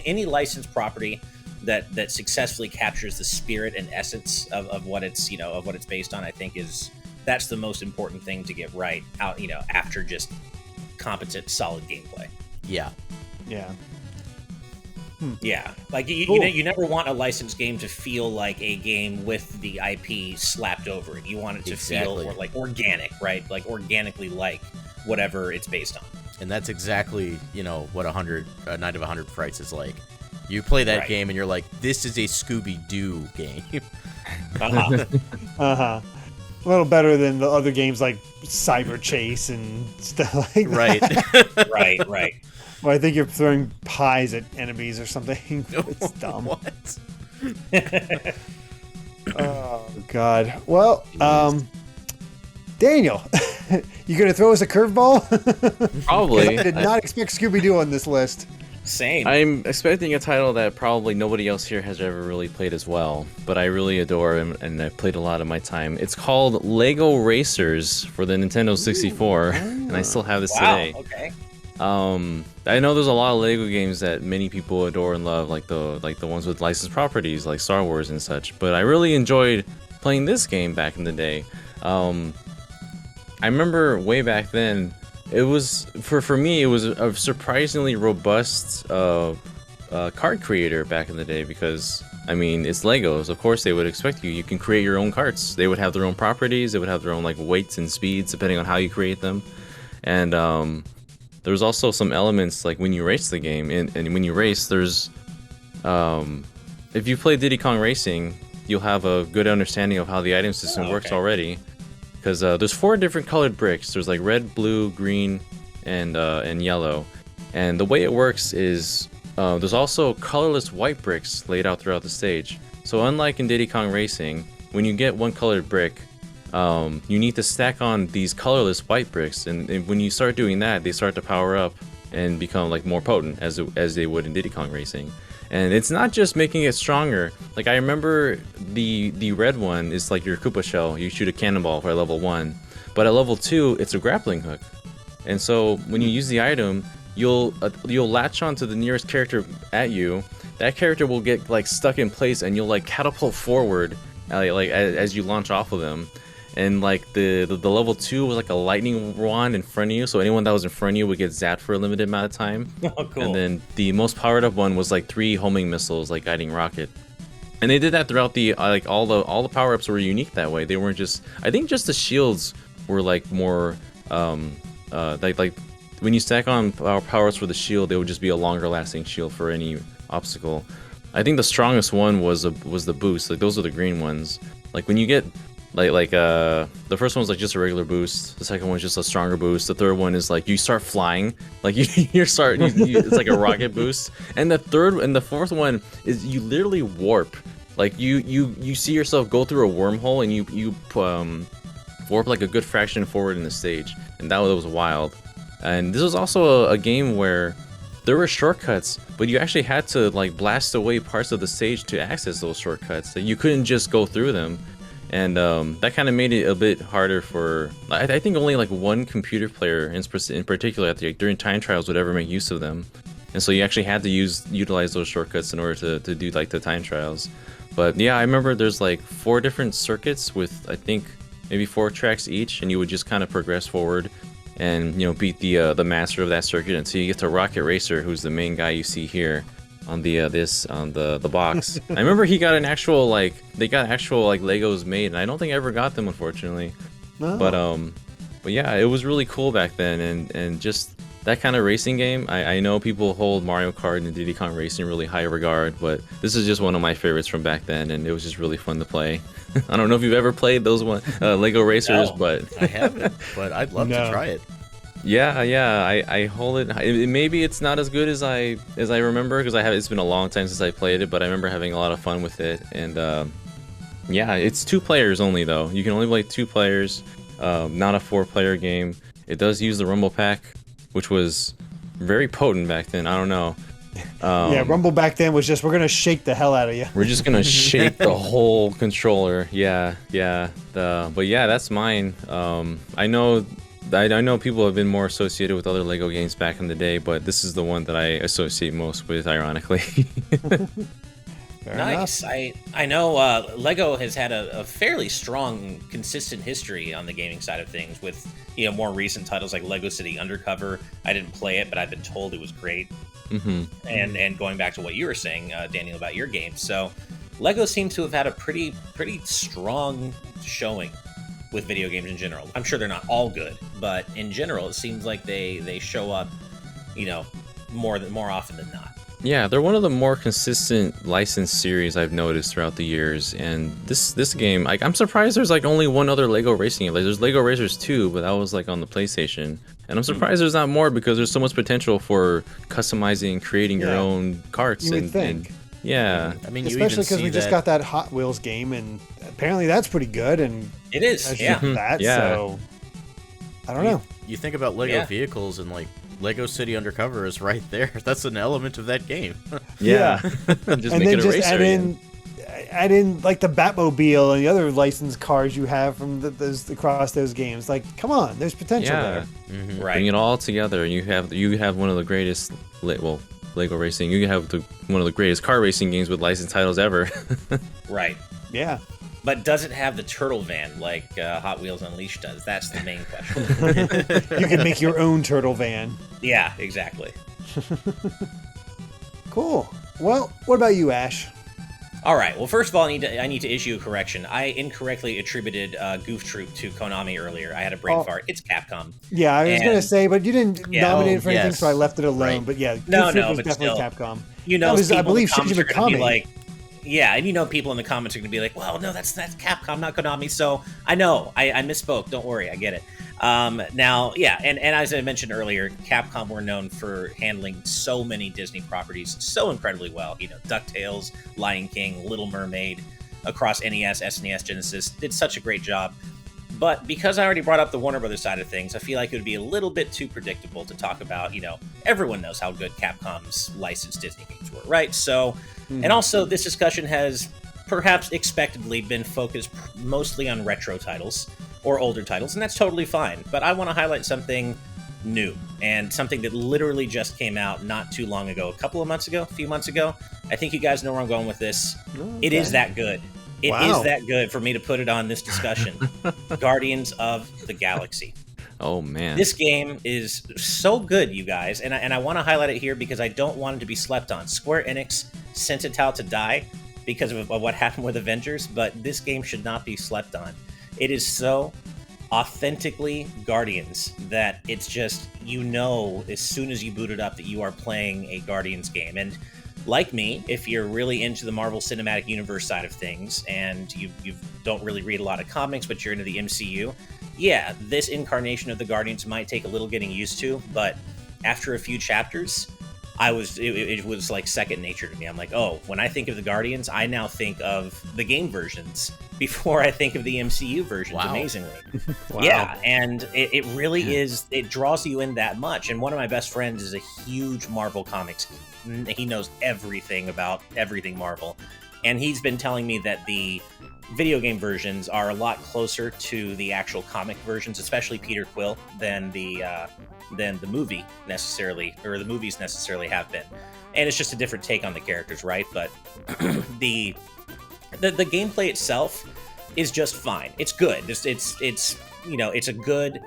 any licensed property that successfully captures the spirit and essence of what it's based on, I think that's the most important thing to get right out after just competent solid gameplay. Yeah. Yeah, like you never want a licensed game to feel like a game with the IP slapped over it. You want it to feel like organic, right? Like organically like whatever it's based on. And that's exactly, what a Night of 100 Frights is like. You play that game and you're like, this is a Scooby-Doo game. A little better than the other games like Cyber Chase and stuff like that. Right. Well, I think you're throwing pies at enemies or something. It's dumb. What? Oh, God. Well, Daniel, you going to throw us a curveball? Probably. I did not expect Scooby-Doo on this list. Same. I'm expecting a title that probably nobody else here has ever really played as well, but I really adore and I've played a lot of my time. It's called Lego Racers for the Nintendo 64, and I still have this today. Okay. I know there's a lot of Lego games that many people adore and love, like the ones with licensed properties like Star Wars and such, but I really enjoyed playing this game back in the day. I remember way back then, it was for me it was a surprisingly robust card creator back in the day, because I mean, it's Legos. Of course they would expect you can create your own carts. They would have their own properties, they would have their own like weights and speeds depending on how you create them. And there's also some elements like when you race the game, and when you race, there's if you play Diddy Kong Racing, you'll have a good understanding of how the item system works already, because there's 4 different colored bricks. There's like red, blue, green, and yellow. And the way it works is there's also colorless white bricks laid out throughout the stage. So unlike in Diddy Kong Racing, when you get one colored brick, you need to stack on these colorless white bricks, and when you start doing that, they start to power up and become like more potent as they would in Diddy Kong Racing. And it's not just making it stronger. Like I remember the red one is like your Koopa shell. You shoot a cannonball for level 1, but at level 2 it's a grappling hook. And so when you use the item, you'll latch onto the nearest character at you. That character will get like stuck in place, and you'll like catapult forward like as you launch off of them. And like the level 2 was like a lightning wand in front of you, so anyone that was in front of you would get zapped for a limited amount of time. Oh, cool. And then the most powered up one was like 3 homing missiles, like guiding rocket. And they did that throughout the like all the power ups were unique that way. They weren't just, I think just the shields were like more like when you stack on power ups for the shield, they would just be a longer lasting shield for any obstacle. I think the strongest one was the boost. Like those are the green ones. Like when you get the first one's like just a regular boost. The second one's just a stronger boost. The third one is like you start flying, like it's like a rocket boost. And the fourth one is you literally warp. Like you see yourself go through a wormhole, and you warp like a good fraction forward in the stage, and that was wild. And this was also a game where there were shortcuts, but you actually had to like blast away parts of the stage to access those shortcuts. That you couldn't just go through them, and that kind of made it a bit harder for. I think only like one computer player in particular during time trials would ever make use of them, and so you actually had to utilize those shortcuts in order to do like the time trials. But yeah, I remember there's like 4 different circuits with I think maybe 4 tracks each, and you would just kind of progress forward and beat the master of that circuit until you get to Rocket Racer, who's the main guy you see here on the the box. I remember he got they got actual Legos made, and I don't think I ever got them, unfortunately. No. But yeah, it was really cool back then, and just that kind of racing game. I know people hold Mario Kart and Diddy Kong Racing in really high regard, but this is just one of my favorites from back then, and it was just really fun to play. I don't know if you've ever played those Lego Racers, No, but I haven't, but I'd love to try it. yeah, I hold it. Maybe it's not as good as I remember, because it's been a long time since I played it, but I remember having a lot of fun with it. And yeah, it's 2 players only though. You can only play 2 players, not a 4-player game. It does use the Rumble Pack, which was very potent back then. I don't know. Yeah, Rumble back then was just, we're gonna shake the hell out of you. We're just gonna shake the whole controller. Yeah. But yeah, that's mine. I know people have been more associated with other Lego games back in the day, but this is the one that I associate most with, ironically. Fair Nice. enough. I know Lego has had a fairly strong, consistent history on the gaming side of things with more recent titles like Lego City Undercover. I didn't play it, but I've been told it was great. Mm-hmm. And going back to what you were saying, Daniel, about your game, so Lego seems to have had a pretty strong showing with video games in general. I'm sure they're not all good, but in general, it seems like they show up, more often than not. Yeah, they're one of the more consistent licensed series I've noticed throughout the years, and this game, I'm surprised there's only one other Lego racing game. There's Lego Racers 2, but that was on the PlayStation, and I'm surprised there's not more, because there's so much potential for customizing, creating your own karts. You would think. Yeah, I mean, Especially because we just got that Hot Wheels game, and apparently that's pretty good. And it is, yeah. That, Yeah. So I don't know. You think about Lego vehicles, and Lego City Undercover is right there. That's an element of that game. yeah. Just And make then it a just racer add in the Batmobile and the other licensed cars you have from those across those games. Come on, there's potential there. Mm-hmm. Right. Bring it all together, and you have one of the greatest. Lego racing. You have one of the greatest car racing games with licensed titles ever. Right. Yeah. But does it have the turtle van like Hot Wheels Unleashed does? That's the main question. You can make your own turtle van. Yeah, exactly. Cool. Well, what about you, Ash? All right. Well, first of all, I need to issue a correction. I incorrectly attributed Goof Troop to Konami earlier. I had a brain fart. It's Capcom. Yeah, I was going to say, but you didn't nominate it for anything, yes. so I left it alone. Right. But yeah, No, Goof Troop was but definitely still. Capcom. That was, I believe, people in the Shinji comments are gonna be Mikami. like, yeah, and people in the comments are going to be like, well, no, that's Capcom, not Konami. So I know, I misspoke. Don't worry, I get it. Now, yeah, and as I mentioned earlier, Capcom were known for handling so many Disney properties so incredibly well. Ducktales, Lion King, Little Mermaid, across NES, SNES, Genesis, did such a great job. But because I already brought up the Warner Brothers side of things, I feel like it would be a little bit too predictable to talk about, everyone knows how good Capcom's licensed Disney games were, right? So, and also this discussion has perhaps expectedly been focused mostly on retro titles or older titles, and that's totally fine. But I want to highlight something new and something that literally just came out not too long ago, a few months ago. I think you guys know where I'm going with this. Okay. It is that good. It is that good for me to put it on this discussion. Guardians of the Galaxy. Oh man, This game is so good, you guys, and I want to highlight it here because I don't want it to be slept on. Square Enix sent it out to die because of what happened with Avengers, but this game should not be slept on. It is so authentically Guardians that it's just, as soon as you boot it up that you are playing a Guardians game. And like me, if you're really into the Marvel Cinematic Universe side of things and you don't really read a lot of comics, but you're into the MCU, yeah, this incarnation of the Guardians might take a little getting used to, but after a few chapters, it was like second nature to me. I'm like, oh, when I think of the Guardians, I now think of the game versions before I think of the MCU versions. Wow. Amazingly. Wow. Yeah, and it really is, it draws you in that much. And one of my best friends is a huge Marvel Comics geek. He knows everything about everything Marvel, and he's been telling me that the video game versions are a lot closer to the actual comic versions, especially Peter Quill, than the movie necessarily, or the movies necessarily have been. And it's just a different take on the characters, right? But the gameplay itself is just fine. It's good. It's you know, it's a good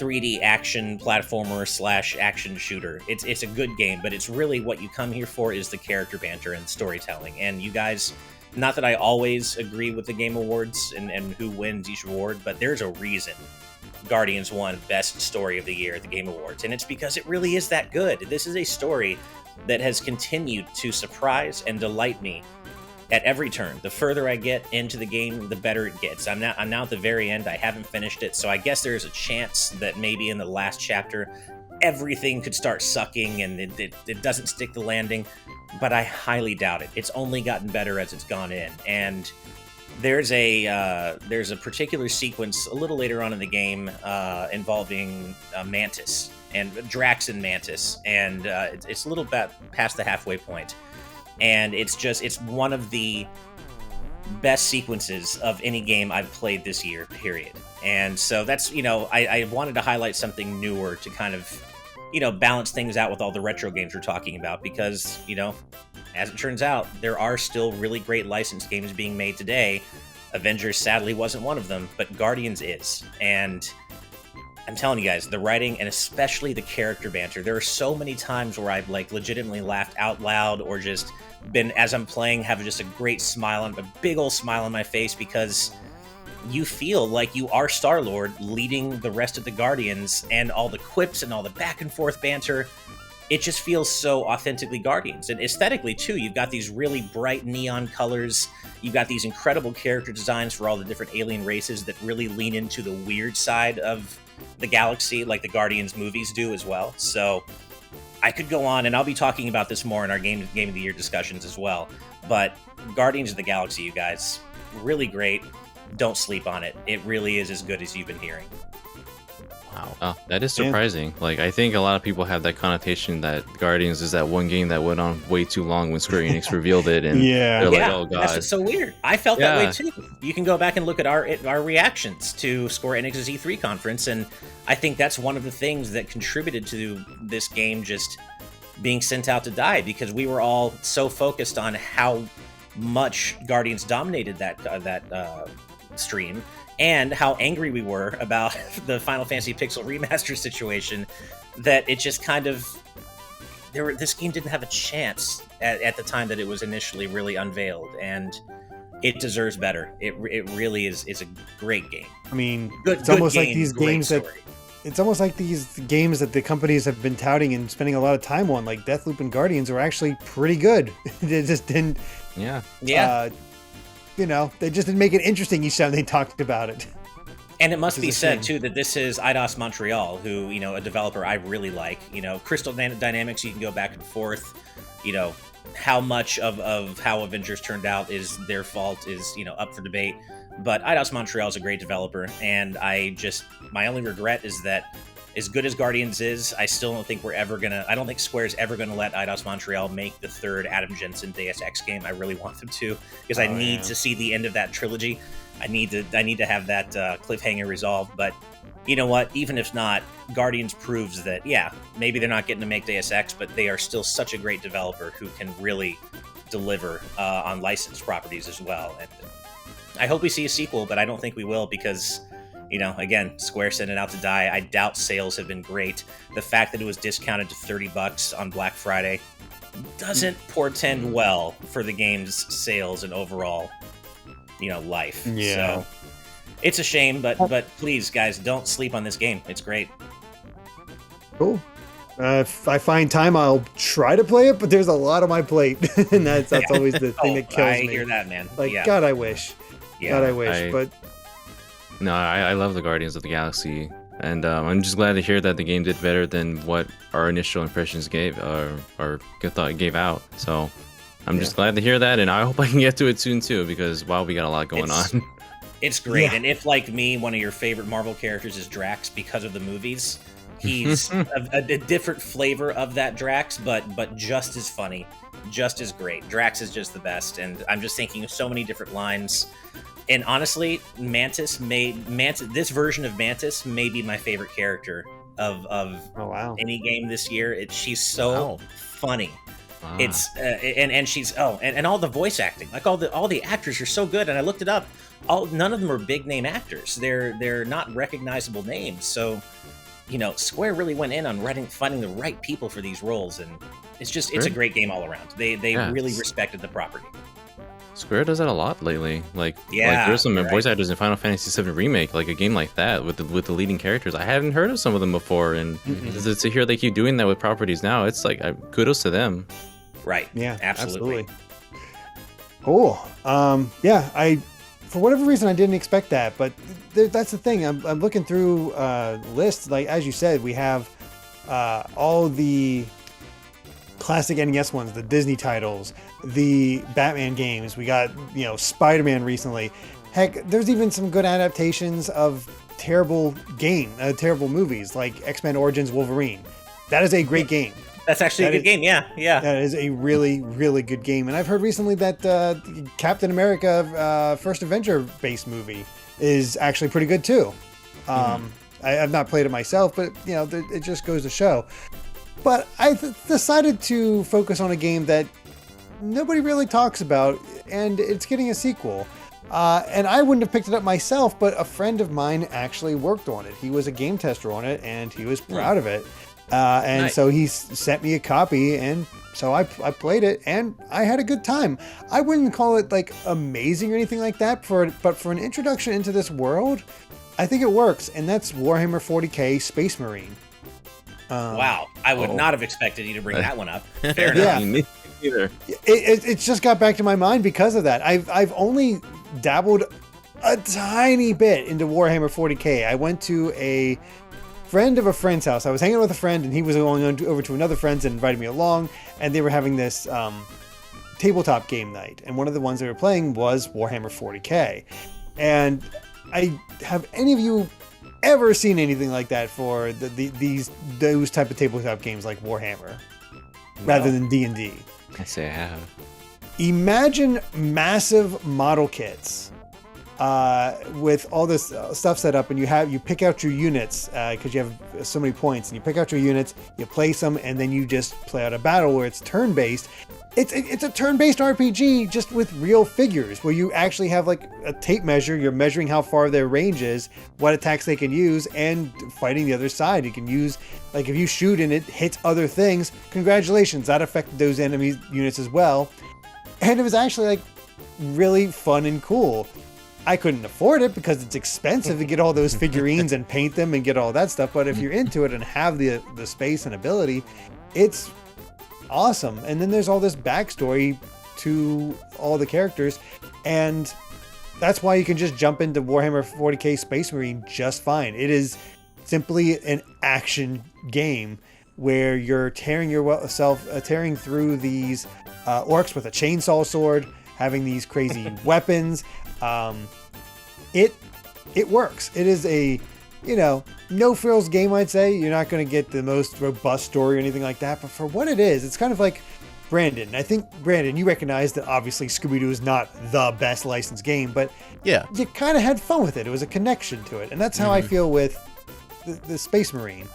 3D action platformer / action shooter. It's a good game, but it's really what you come here for is the character banter and storytelling. And you guys, not that I always agree with the Game Awards and who wins each award, but there's a reason Guardians won Best Story of the Year at the Game Awards, and it's because it really is that good. This is a story that has continued to surprise and delight me at every turn. The further I get into the game, the better it gets. I'm now at the very end. I haven't finished it, so I guess there's a chance that maybe in the last chapter everything could start sucking and it doesn't stick the landing, but I highly doubt it. It's only gotten better as it's gone in, and there's a particular sequence a little later on in the game involving Mantis and Drax and Mantis, and it's a little bit past the halfway point, and it's one of the best sequences of any game I've played this year, period. And so that's, you know, I wanted to highlight something newer to kind of, you know, balance things out with all the retro games we're talking about, because, you know, as it turns out, there are still really great licensed games being made today. Avengers sadly wasn't one of them, but Guardians is. And I'm telling you guys, the writing and especially the character banter, there are so many times where I've like legitimately laughed out loud, or just been, as I'm playing, having just a great smile, a big old smile on my face, because you feel like you are Star-Lord leading the rest of the Guardians, and all the quips and all the back and forth banter. It just feels so authentically Guardians. And aesthetically, too, you've got these really bright neon colors. You've got these incredible character designs for all the different alien races that really lean into the weird side of the galaxy, like the Guardians movies do as well. So I could go on, and I'll be talking about this more in our Game of the Year discussions as well. But Guardians of the Galaxy, you guys, really great. Don't sleep on it. It really is as good as you've been hearing. Wow. Oh, that is surprising. Like, I think a lot of people have that connotation that Guardians is that one game that went on way too long when Square Enix revealed it, and they're like, oh god, that's what's so weird. I felt that way too. You can go back and look at our reactions to Square Enix's E3 conference, and I think that's one of the things that contributed to this game just being sent out to die, because we were all so focused on how much Guardians dominated that stream, and how angry we were about the Final Fantasy Pixel Remaster situation, that it just kind of, this game didn't have a chance at the time that it was initially really unveiled, and it deserves better. It really is a great game. I mean, it's almost like these games that it's almost like these games that the companies have been touting and spending a lot of time on, like Deathloop and Guardians, are actually pretty good. They just didn't. Yeah. You know, they just didn't make it interesting each time they talked about it. And it must be said, too, that this is Eidos Montreal, who, you know, a developer I really like. You know, Crystal Dynamics, you can go back and forth. You know, how much of how Avengers turned out is their fault is, you know, up for debate. But Eidos Montreal is a great developer, and my only regret is that, as good as Guardians is, I still don't think I don't think Square's ever gonna let Eidos Montreal make the third Adam Jensen Deus Ex game. I really want them to, because I need to see the end of that trilogy. I need to have that cliffhanger resolved. But you know what? Even if not, Guardians proves that, yeah, maybe they're not getting to make Deus Ex, but they are still such a great developer who can really deliver on licensed properties as well. And I hope we see a sequel, but I don't think we will, because, you know, again, Square sent it out to die. I doubt sales have been great. The fact that it was discounted to $30 on Black Friday doesn't portend well for the game's sales and overall, you know, life. Yeah. So it's a shame, but please, guys, don't sleep on this game. It's great. Cool. If I find time, I'll try to play it, but there's a lot on my plate, and that's always the thing that kills me. I hear that, man. Like, yeah. God, I wish. Yeah. God, I wish. But no, I love the Guardians of the Galaxy And I'm just glad to hear that the game did better than what our initial impressions gave out. So I'm just glad to hear that, and I hope I can get to it soon too, because wow, we got a lot going on. It's great, and if like me, one of your favorite Marvel characters is Drax because of the movies, he's a different flavor of that Drax, but just as funny, just as great. Drax is just the best, and I'm just thinking of so many different lines. And honestly, this version of Mantis may be my favorite character of any game this year. She's so funny. It's and she's and all the voice acting, like all the actors are so good. And I looked it up. None of them are big name actors. They're not recognizable names. So, Square really went in on finding the right people for these roles, and it's a great game all around. They really respected the property. Square does that a lot lately. There's some voice actors in Final Fantasy VII Remake, like a game like that with the leading characters. I hadn't heard of some of them before, and to hear they keep doing that with properties now, it's like kudos to them. Right. Yeah. Absolutely. Cool. For whatever reason, I didn't expect that, but that's the thing. I'm looking through lists. Like as you said, we have all the classic NES ones, the Disney titles, the Batman games. We got, Spider-Man recently. Heck, there's even some good adaptations of terrible movies like X-Men Origins Wolverine. That is a great game. That's actually a good game. Yeah. That is a really, really good game. And I've heard recently that Captain America First Avenger based movie is actually pretty good too. I've not played it myself, but it just goes to show. But I decided to focus on a game that nobody really talks about, and it's getting a sequel. And I wouldn't have picked it up myself, but a friend of mine actually worked on it. He was a game tester on it, and he was proud of it. Nice. So he sent me a copy, and so I played it, and I had a good time. I wouldn't call it like amazing or anything like that, but for an introduction into this world, I think it works, and that's Warhammer 40K Space Marine. Wow, I would not have expected you to bring that one up. Fair enough. Me either. It just got back to my mind because of that. I've only dabbled a tiny bit into Warhammer 40K. I went to a friend of a friend's house. I was hanging with a friend, and he was going over to another friend's and invited me along, and they were having this tabletop game night, and one of the ones they were playing was Warhammer 40K. And have any of you ever seen anything like that for those type of tabletop games like Warhammer, rather than D&D? I say I have. Imagine massive model kits with all this stuff set up, and you pick out your units because you have so many points, and you pick out your units, you place them, and then you just play out a battle where it's turn-based. It's a turn-based RPG just with real figures where you actually have like a tape measure. You're measuring how far their range is, what attacks they can use, and fighting the other side. You can use, like, if you shoot and it hits other things, congratulations, that affected those enemy units as well. And it was actually like really fun and cool. I couldn't afford it because it's expensive to get all those figurines and paint them and get all that stuff. But if you're into it and have the space and ability, it's awesome. And then there's all this backstory to all the characters, and that's why you can just jump into Warhammer 40K Space Marine just fine. It is simply an action game where you're tearing through these orcs with a chainsaw sword, having these crazy weapons. It works. It is a no frills game, I'd say. You're not going to get the most robust story or anything like that, but for what it is, it's kind of like Brandon. I think, Brandon, you recognize that obviously Scooby-Doo is not the best licensed game, but yeah, you kind of had fun with it. It was a connection to it, and that's how I feel with the Space Marine,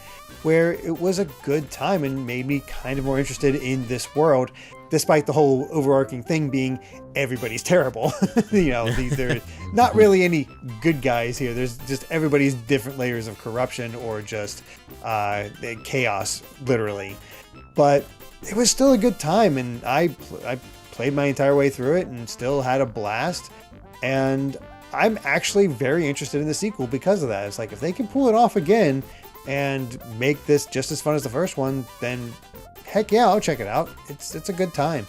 where it was a good time and made me kind of more interested in this world, despite the whole overarching thing being everybody's terrible. There's not really any good guys here. There's just everybody's different layers of corruption or just chaos, literally. But it was still a good time, and I played my entire way through it and still had a blast. And I'm actually very interested in the sequel because of that. It's like, if they can pull it off again and make this just as fun as the first one, then heck yeah, I'll check it out. It's a good time.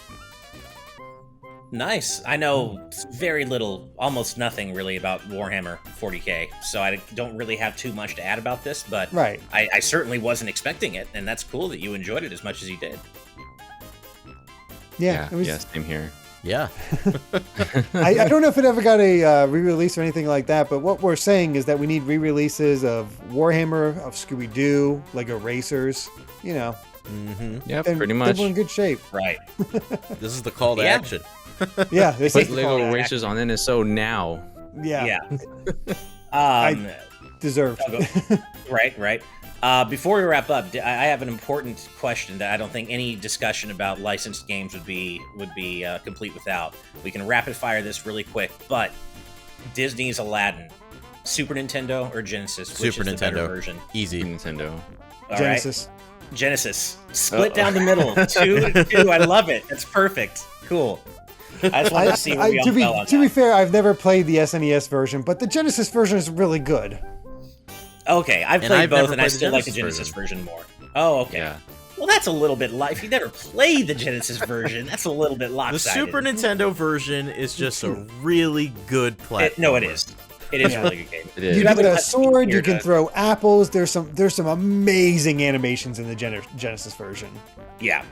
Nice. I know very little, almost nothing really about Warhammer 40k, so I don't really have too much to add about this, but Right. I certainly wasn't expecting it, and that's cool that you enjoyed it as much as you did. Yeah, it was, same here. Yeah. I don't know if it ever got a re-release or anything like that, but what we're saying is that we need re-releases of Warhammer, of Scooby-Doo, Lego Racers, you know. Mm-hmm. Yeah, And pretty much. We're in good shape. Right. This is the call to Yeah. action. Yeah, this Put is the call Lego to Racers on NSO now. action. Yeah, Yeah. deserved. Right. Before we wrap up, I have an important question that I don't think any discussion about licensed games would be complete without. We can rapid fire this really quick, but Disney's Aladdin, Super Nintendo or Genesis? Which Super is the better Nintendo. version? Easy. Nintendo. All Genesis. right. Genesis. Split Uh-oh. down the middle. 2-2. I love it. That's perfect. Cool. I just wanted to see where we all fell on to be that. fair, I've never played the SNES version, but the Genesis version is really good. Okay, I've And played I've both, never and I played the still like the Genesis Genesis version more. Oh, okay. Yeah. Well, that's a little bit if you never played the Genesis version, that's a little bit The lopsided. Super Nintendo version is just a really good platform. No, it is. It is Yeah. a really good game. It is. You have get a a sword. here You can to- throw apples. There's some amazing animations in the Genesis version. Yeah.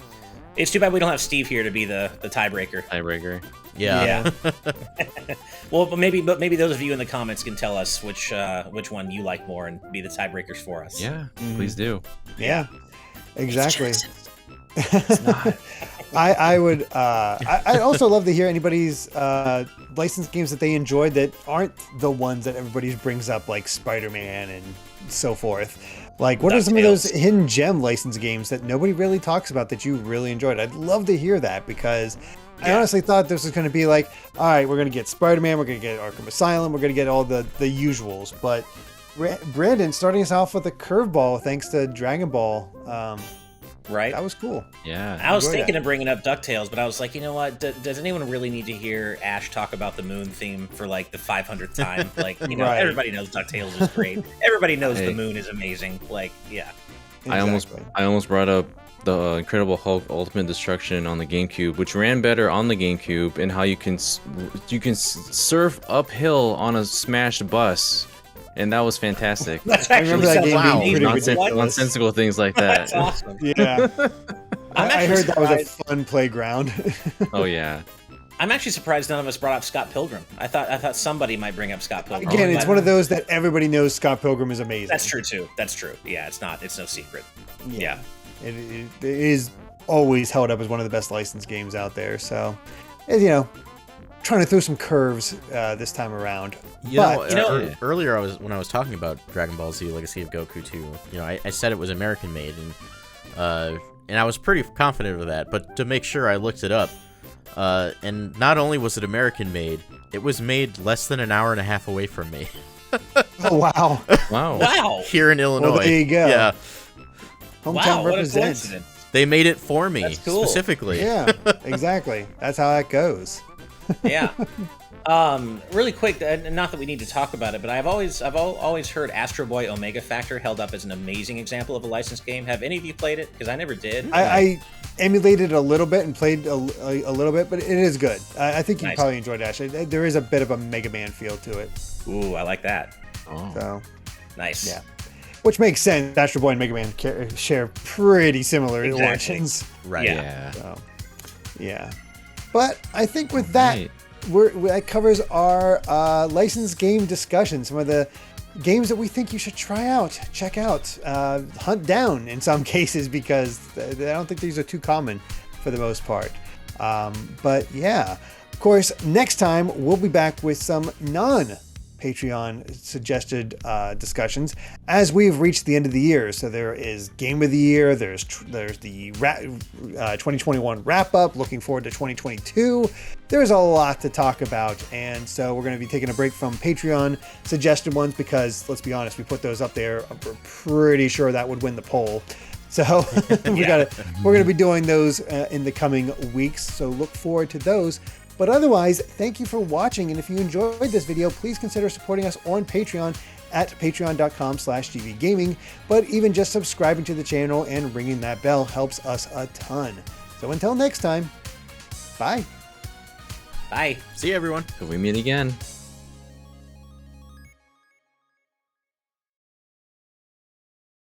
It's too bad we don't have Steve here to be the tiebreaker. Tiebreaker. Yeah. Well, but maybe those of you in the comments can tell us which one you like more and be the tiebreakers for us. Yeah, please do. Yeah, exactly. It's not. I would. I also love to hear anybody's licensed games that they enjoyed that aren't the ones that everybody brings up, like Spider-Man and so forth. Like, what are some of those DuckTales. hidden gem licensed games that nobody really talks about that you really enjoyed? I'd love to hear that because I Yeah. honestly thought this was going to be like, all right, we're going to get Spider-Man, we're going to get Arkham Asylum, we're going to get all the usuals. But Brandon starting us off with a curveball thanks to Dragon Ball. Right? That was cool. Yeah. I was enjoy thinking that. of bringing up DuckTales, but I was like, you know what? Does anyone really need to hear Ash talk about the moon theme for like the 500th time? Like, you know, Right. everybody knows DuckTales is great. Everybody knows Hey. the moon is amazing. Like, yeah. I almost brought up the Incredible Hulk Ultimate Destruction on the GameCube, which ran better on the GameCube, and how you can surf uphill on a smashed bus, and that was fantastic. That's I actually remember that game wow. being pretty ridiculous. Nonsensical things like that. That's awesome. Yeah. I actually heard that was a surprised- fun playground. Oh yeah. I'm actually surprised none of us brought up Scott Pilgrim. I thought somebody might bring up Scott Pilgrim. Again, it's but one of those that everybody knows Scott Pilgrim is amazing. That's true too. That's true. Yeah, it's no secret. Yeah. It is always held up as one of the best licensed games out there. So, you know, trying to throw some curves this time around. Earlier when I was talking about Dragon Ball Z Legacy of Goku 2, I said it was American made, and I was pretty confident of that. But to make sure, I looked it up, and not only was it American made, it was made less than an hour and a half away from me. Oh, wow. Wow. Wow. Here in Illinois. Well, there you go. Yeah, Hometown Wow. What a represents. coincidence. they made it for me That's cool. specifically. Yeah, exactly. That's how that goes. Yeah. Really quick, not that we need to talk about it, but I've always heard Astro Boy Omega Factor held up as an amazing example of a licensed game. Have any of you played it? Because I never did. I emulated it a little bit and played a little bit, but it is good. I think you Nice. probably enjoyed it, Ash. There is a bit of a Mega Man feel to it. Ooh, I like that. Oh. So, Nice. yeah. Which makes sense. Astro Boy and Mega Man share pretty similar Exactly. origins. Right. Yeah. So, yeah. But I think with that, Right. that covers our licensed game discussion. Some of the games that we think you should try out, check out, hunt down in some cases, because I don't think these are too common for the most part. But yeah, of course, next time we'll be back with some non-Patreon suggested discussions as we've reached the end of the year. So there is Game of the Year, there's the 2021 wrap up, looking forward to 2022. There's a lot to talk about, and so we're going to be taking a break from Patreon suggested ones because, let's be honest, we put those up there. We're pretty sure that would win the poll. So we're going to be doing those in the coming weeks. So look forward to those. But otherwise, thank you for watching. And if you enjoyed this video, please consider supporting us on Patreon at patreon.com/gvgaming. But even just subscribing to the channel and ringing that bell helps us a ton. So until next time, bye. Bye. See you, everyone. Till we meet again.